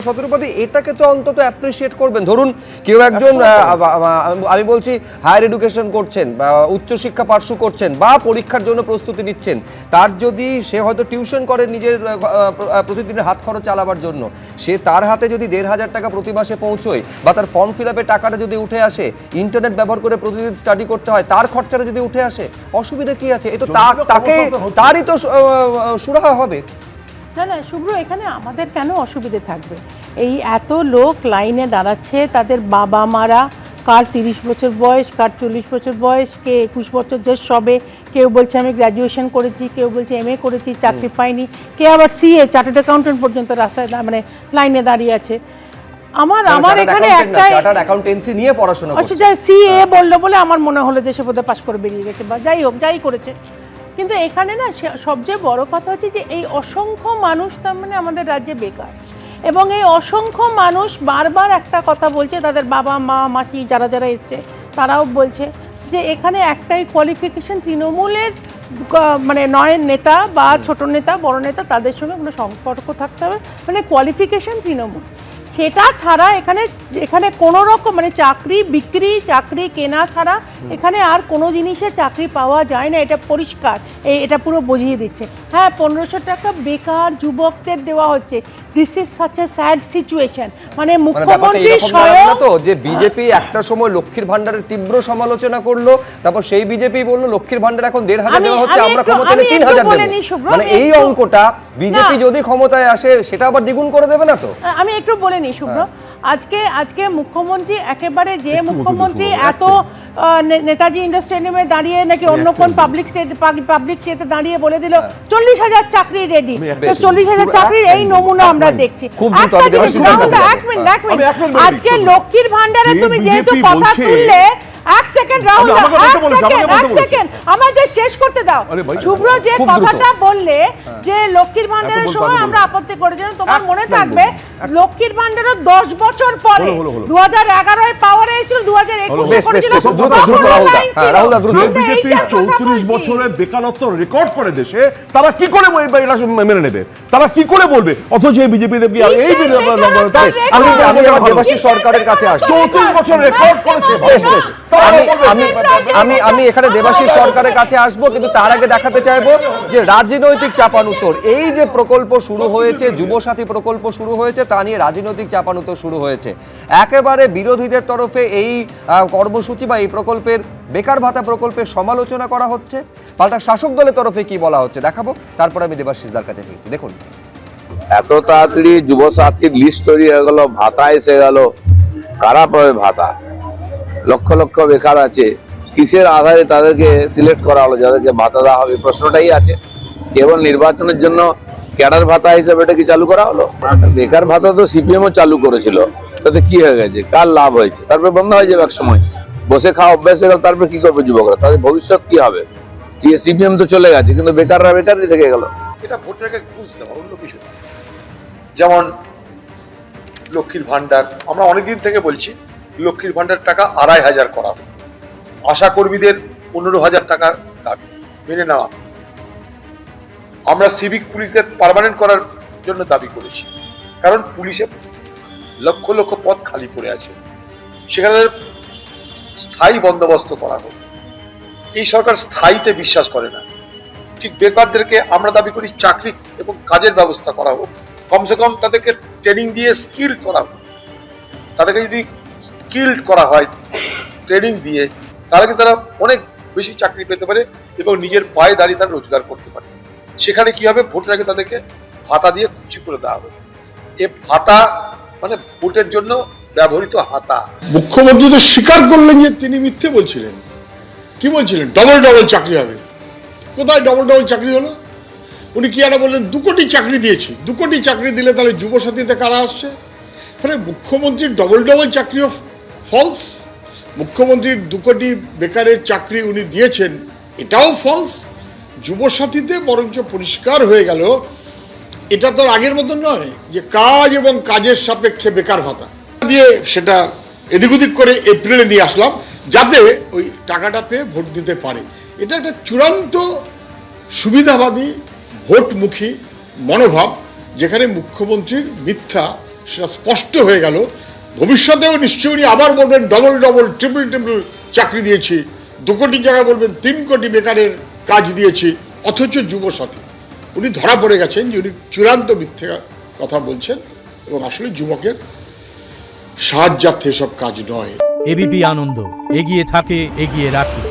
শতরূপতি এটাকে তো অন্তত অ্যাপ্রিশিয়েট করবেন। ধরুন কেউ একজন আমি বলছি হায়ার এডুকেশন করছেন বা উচ্চশিক্ষা পার্সু করছেন বা পরীক্ষার জন্য প্রস্তুতি নিচ্ছেন, তার যদি সে হয়তো টিউশন করে নিজের প্রতিদিনের হাত খরচ চালাবার জন্য, সে তার হাতে যদি ১,৫০০ টাকা প্রতি মাসে পৌঁছয় বা তার ফর্ম ফিল আপের টাকাটা যদি উঠে আসে, ইন্টারনেট ব্যবহার করে প্রতিদিন স্টাডি করতে হয়, তার খরচাটা যদি উঠে আসে, অসুবিধা কি আছে? এ তো তাকে তারই তো সুরাহা হবে। না না শুভ্র, এখানে আমাদের কেন অসুবিধে থাকবে? এই এত লোক লাইনে দাঁড়াচ্ছে, তাদের বাবা মারা, কার 30 বছর বয়স, কার 40 বছর বয়স, কে 21 বছর যে সবে, কেউ বলছে আমি গ্র্যাজুয়েশন করেছি, কেউ বলছে MA করেছি, চাকরি পাইনি, কে আবার CA চার্টার্ড অ্যাকাউন্টেন্ট পর্যন্ত রাস্তায় মানে লাইনে দাঁড়িয়ে আছে। আমার এখানে একটা চার্টার্ড অ্যাকাউন্টেন্সি নিয়ে পড়াশোনা করছে, আচ্ছা CA বললো বলে আমার মনে হলো যে সে বোধহয় পাশ করে বেরিয়ে গেছে বা যাই হোক, যাই করেছে। কিন্তু এখানে না সবচেয়ে বড় কথা হচ্ছে যে এই অসংখ্য মানুষ তার মানে আমাদের রাজ্যে বেকার, এবং এই অসংখ্য মানুষ বারবার একটা কথা বলছে, তাদের বাবা মা মাসি যারা যারা এসছে তারাও বলছে যে এখানে একটাই কোয়ালিফিকেশন, তৃণমূলের মানে নয় নেতা বা ছোট নেতা বড় নেতা তাদের সঙ্গে কোনো সম্পর্ক থাকতে হবে, মানে কোয়ালিফিকেশন তৃণমূল। সেটা ছাড়া এখানে কোনো রকম মানে চাকরি বিক্রি, চাকরি কেনা ছাড়া এখানে আর কোনো জিনিসে চাকরি পাওয়া যায় না, এটা পরিষ্কার। এটা পুরো বুঝিয়ে দিচ্ছে। হ্যাঁ, 1500 টাকা বেকার যুবকদের দেওয়া হচ্ছে। This is such a sad situation. মানে মুখ্যমন্ত্রী স্বয়ং তো যে বিজেপি একটা সময় লক্ষ্মীর ভান্ডারের তীব্র সমালোচনা করলো, তারপর সেই বিজেপি বললো লক্ষ্মীর ভান্ডার এখন ১,৫০০ দেওয়া হচ্ছে, আমরা ক্ষমতা এলে ৩,০০০ দেব। মানে এই অঙ্কটা বিজেপি যদি ক্ষমতায় আসে সেটা আবার দ্বিগুণ করে দেবে না তো? আমি একটু বলে নিই শুভ্র, আজকে মুখ্যমন্ত্রী একেবারে যে মুখ্যমন্ত্রী এত নেতাজি ইন্ডোর স্টেডিয়ামে দাঁড়িয়ে নাকি অন্য কোন পাবলিক স্টেটে দাঁড়িয়ে বলে দিল ৪০,০০০ চাকরি রেডি, তো ৪০,০০০ চাকরির এই নমুনা আমরা দেখছি। আজকে লক্ষ্মীর ভান্ডারে তুমি যেহেতু কথা তুললে, এক সেকেন্ড রাহুল, এক সেকেন্ড আমাদের শেষ করতে দাও। শুভ্র যে কথাটা বললে যে লক্ষ্মীর ভান্ডারের সময় আমরা আপত্তি করেছিলাম, তোমার মনে থাকবে লক্ষ্মীর ভান্ডারের 10 বছর পরে 2011 পাওয়ারে এসেছিল, 2021 করেছিল। বিজেপি 34 বছরের বেকারত্ব রেকর্ড করে দেশে, তারা কি করে মেনে নেবে? তারা কি করে বলবে? অথচ এই বিজেপি এই দেবাশিস সরকারের কাছে আসছে 34 বছর রেকর্ড করেছে। আমি এখানে দেবাশিস সরকারের কাছে আসবো, কিন্তু তার আগে দেখাতে চাইবো যে রাজনৈতিক চাপানুতর, এই যে প্রকল্প শুরু হয়েছে, যুবসাথী প্রকল্প শুরু হয়েছে, তা নিয়ে রাজনৈতিক চাপানুতর শুরু হয়েছে। একেবারে বিরোধীদের তরফে এই কর্মসূচি বা এই প্রকল্পের বেকার ভাতা প্রকল্পের সমালোচনা করা হচ্ছে, পাল্টা শাসক দলের তরফে কি বলা হচ্ছে দেখাবো, তারপর আমি দেবাশিসদার কাছে ফিরছি। দেখুন, এত তাড়াতাড়ি যুবসাথীর লিস্ট তৈরি হয়ে গেল, ভাতা এসে গেল, কারা পাবে ভাতা? লক্ষ লক্ষ বেকার আছে, কিসের আধারে তাদেরকে সিলেক্ট করা হলো যাদেরকে ভাতা দেওয়া হবে? প্রশ্নটাই আছে। কেবল নির্বাচনের জন্য ক্যাডার ভাতা হিসেবে এটা কি চালু করা হলো? বেকার ভাতা তো CPM-ও চালু করেছিল, তাতে কি হয়ে গেছে? কার লাভ হয়েছে? তারপরে বন্ধ হয়ে যাবে এক সময়, বসে খাওয়া অভ্যাস হয়ে গেল, তারপরে কি করবে যুবকরা? তাদের ভবিষ্যৎ কি হবে? CPM তো চলে গেছে, কিন্তু বেকাররা বেকারই থেকে গেল। এটা ভোটারকে ঘুষ দেওয়া, অন্য কিছু না। যেমন লক্ষ্মীর ভান্ডার, আমরা অনেকদিন থেকে বলছি লক্ষ্মীর ভান্ডার টাকা ২৫০০ করা হবে, আশা কর্মীদের ১৫,০০০ টাকার দাবি মেনে নেওয়া। আমরা সিভিক পুলিশের পার্মানেন্ট করার জন্য দাবি করেছি, কারণ পুলিশে লক্ষ লক্ষ পদ খালি পড়ে আছে, সেখানে স্থায়ী বন্দোবস্ত করা হোক। এই সরকার স্থায়ীতে বিশ্বাস করে না। ঠিক বেকারদেরকে আমরা দাবি করি চাকরি এবং কাজের ব্যবস্থা করা হোক, কমসে কম তাদেরকে ট্রেনিং দিয়ে স্কিল করা হোক। তাদেরকে যদি স্কিল্ড করা হয় ট্রেনিং দিয়ে, তাহলে কি তারা অনেক বেশি চাকরি পেতে পারে এবং নিজের পায়ে দাঁড়িয়ে তারা রোজগার করতে পারে। সেখানে কি হবে? ভোটের আগে তাদেরকে ভাতা দিয়ে খুশি করে দেওয়া হবে। এ ভাতা মানে ভোটের জন্য ব্যবহৃত হাতা। মুখ্যমন্ত্রী তো স্বীকার করলেন যে তিনি মিথ্যে বলছিলেন। কি বলছিলেন? ডবল ডবল চাকরি হবে। কোথায় ডবল ডবল চাকরি হলো? উনি কি একটা বললেন 2 কোটি চাকরি দিয়েছি। 2 কোটি চাকরি দিলে তাহলে যুবসাথীতে কারা আসছে? ফলে মুখ্যমন্ত্রীর ডবল ডবল চাকরিও ফলস। মুখ্যমন্ত্রীর 2 কোটি বেকারের চাকরি উনি দিয়েছেন, এটাও ফলস। যুবসাথীতে বরঞ্চ পরিষ্কার হয়ে গেল এটা তো আগের মতো নয় যে কাজ এবং কাজের সাপেক্ষে বেকার ভাতা দিয়ে সেটা এদিক ওদিক করে এপ্রিলে নিয়ে আসলাম যাতে ওই টাকাটা পেয়ে ভোট দিতে পারে। এটা একটা চূড়ান্ত সুবিধাবাদী ভোটমুখী মনোভাব, যেখানে মুখ্যমন্ত্রীর মিথ্যা সেটা স্পষ্ট হয়ে গেল। ভবিষ্যতেও নিশ্চয়ই উনি আবার বলবেন ডবল ডবল ট্রিপল ট্রিপল চাকরি দিয়েছি, 2 কোটি জায়গায় বলবেন 3 কোটি বেকারের কাজ দিয়েছি, অথচ যুবসাথী উনি ধরা পড়ে গেছেন যে উনি চূড়ান্ত মিথ্যে কথা বলছেন এবং আসলে যুবকের সাহায্যার্থে এসব কাজ নয়। এবিপি আনন্দ, এগিয়ে থাকে, এগিয়ে রাখে।